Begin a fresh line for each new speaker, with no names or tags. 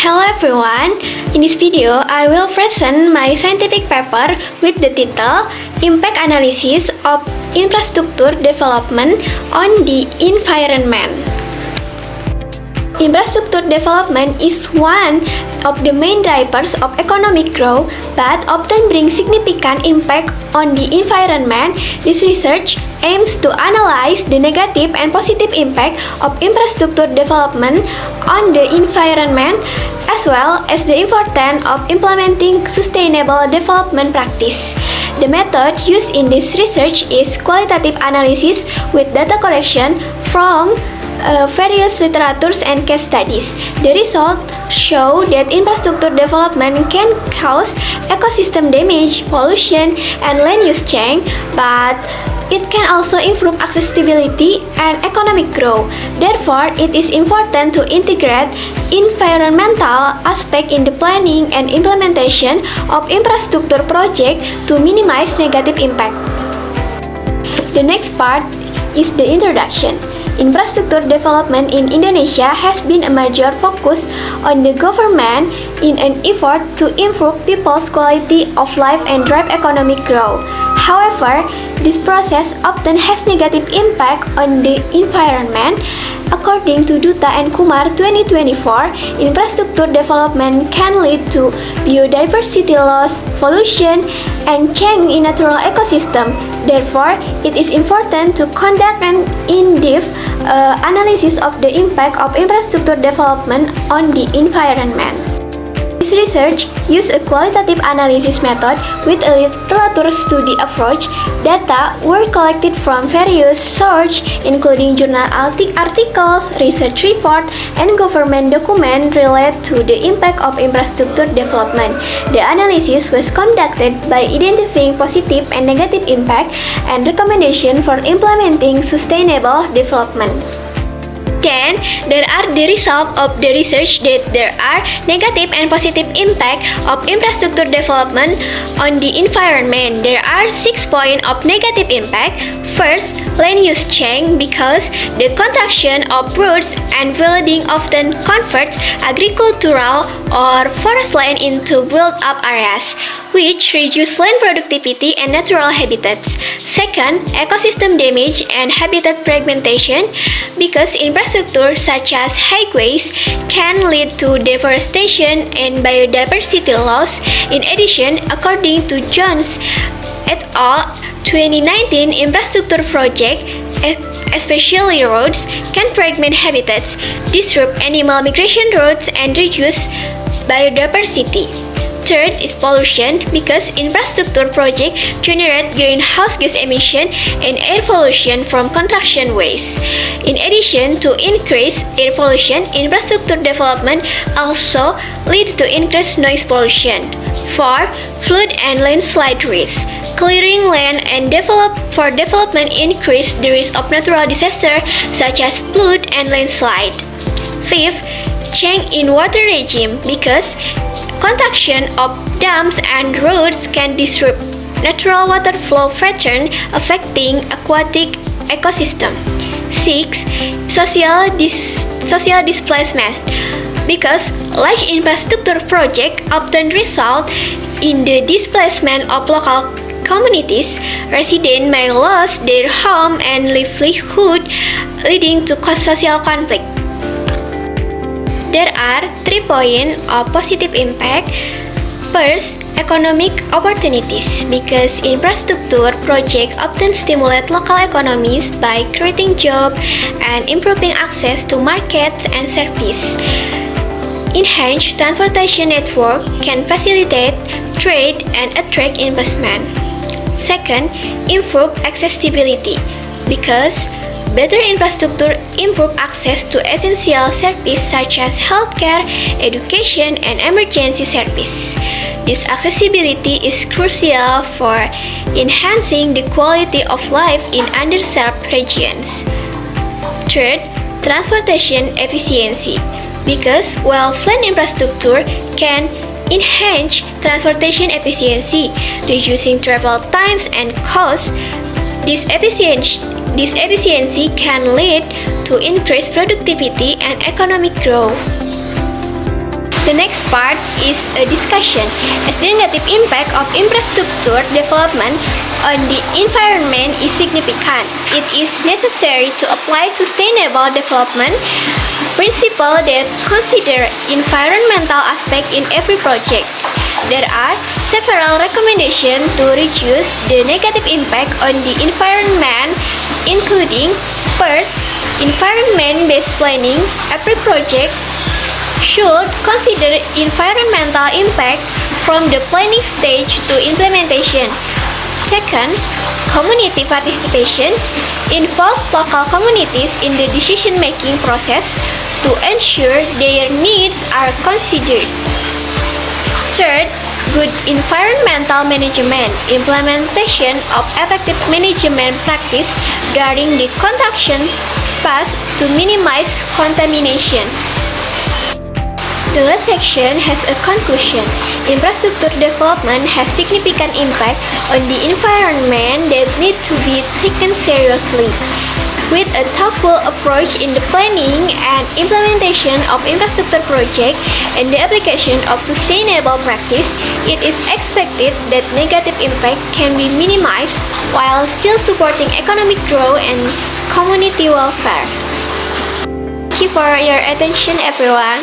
Hello everyone, in this video I will present my scientific paper with the title Impact Analysis of Infrastructure Development on the Environment. Infrastructure development is one of the main drivers of economic growth but often brings significant impact on the environment. This research aims to analyze the negative and positive impact of infrastructure development on the environment as well as the importance of implementing sustainable development practice. The method used in this research is qualitative analysis with data collection from various literatures and case studies. The results show that infrastructure development can cause ecosystem damage, pollution, and land use change, but it can also improve accessibility and economic growth. Therefore, it is important to integrate environmental aspects in the planning and implementation of infrastructure projects to minimize negative impact. The next part is the introduction. Infrastructure development in Indonesia has been a major focus on the government in an effort to improve people's quality of life and drive economic growth. However, this process often has negative impact on the environment. According to Duta and Kumar 2024, infrastructure development can lead to biodiversity loss, pollution, and change in natural ecosystem. Therefore, it is important to conduct an in-depth analysis of the impact of infrastructure development on the environment. This research used a qualitative analysis method with a literature study approach. Data were collected from various sources, including journal articles, research reports, and government documents related to the impact of infrastructure development. The analysis was conducted by identifying positive and negative impact and recommendations for implementing sustainable development. Then, there are the results of the research that there are negative and positive impact of infrastructure development on the environment. There are 6 points of negative impact. First, land use change because the contraction of roads and building often converts agricultural or forest land into built-up areas, which reduce land productivity and natural habitats. Second, ecosystem damage and habitat fragmentation because infrastructure such as highways can lead to deforestation and biodiversity loss. In addition, according to Jones et al. 2019 infrastructure project, especially roads, can fragment habitats, disrupt animal migration routes, and reduce biodiversity. Third is pollution because infrastructure projects generate greenhouse gas emission and air pollution from construction waste. In addition to increased air pollution, infrastructure development also leads to increased noise pollution. Fourth, flood and landslide risk. Clearing land and for development increase the risk of natural disasters such as flood and landslide. Fifth, change in water regime because construction of dams and roads can disrupt natural water flow pattern affecting aquatic ecosystem. 6. Social displacement because large infrastructure projects often result in the displacement of local communities. Residents may lose their home and livelihood, leading to social conflict. There are 3 points of positive impact. First, economic opportunities because infrastructure projects often stimulate local economies by creating jobs and improving access to markets and services. Enhanced transportation network can facilitate trade and attract investment. Second, improve accessibility because better infrastructure improve access to essential services such as healthcare, education, and emergency service. This accessibility is crucial for enhancing the quality of life in underserved regions. Third, transportation efficiency because well-planned infrastructure can enhance transportation efficiency, reducing travel times and costs. This efficiency can lead to increased productivity and economic growth. The next part is a discussion as the negative impact of infrastructure development on the environment is significant. It is necessary to apply sustainable development principles that consider environmental aspects in every project. There are several recommendations to reduce the negative impact on the environment, including first, environment-based planning. Every project should consider environmental impact from the planning stage to implementation. Second, community participation. Involve local communities in the decision-making process to ensure their needs are considered. Third, good environmental management. Implementation of effective management practice during the construction phase to minimize contamination. The last section has a conclusion. Infrastructure development has significant impact on the environment that need to be taken seriously. With a thoughtful approach in the planning and implementation of infrastructure projects and the application of sustainable practice, it is expected that negative impact can be minimized while still supporting economic growth and community welfare. Thank you for your attention, everyone.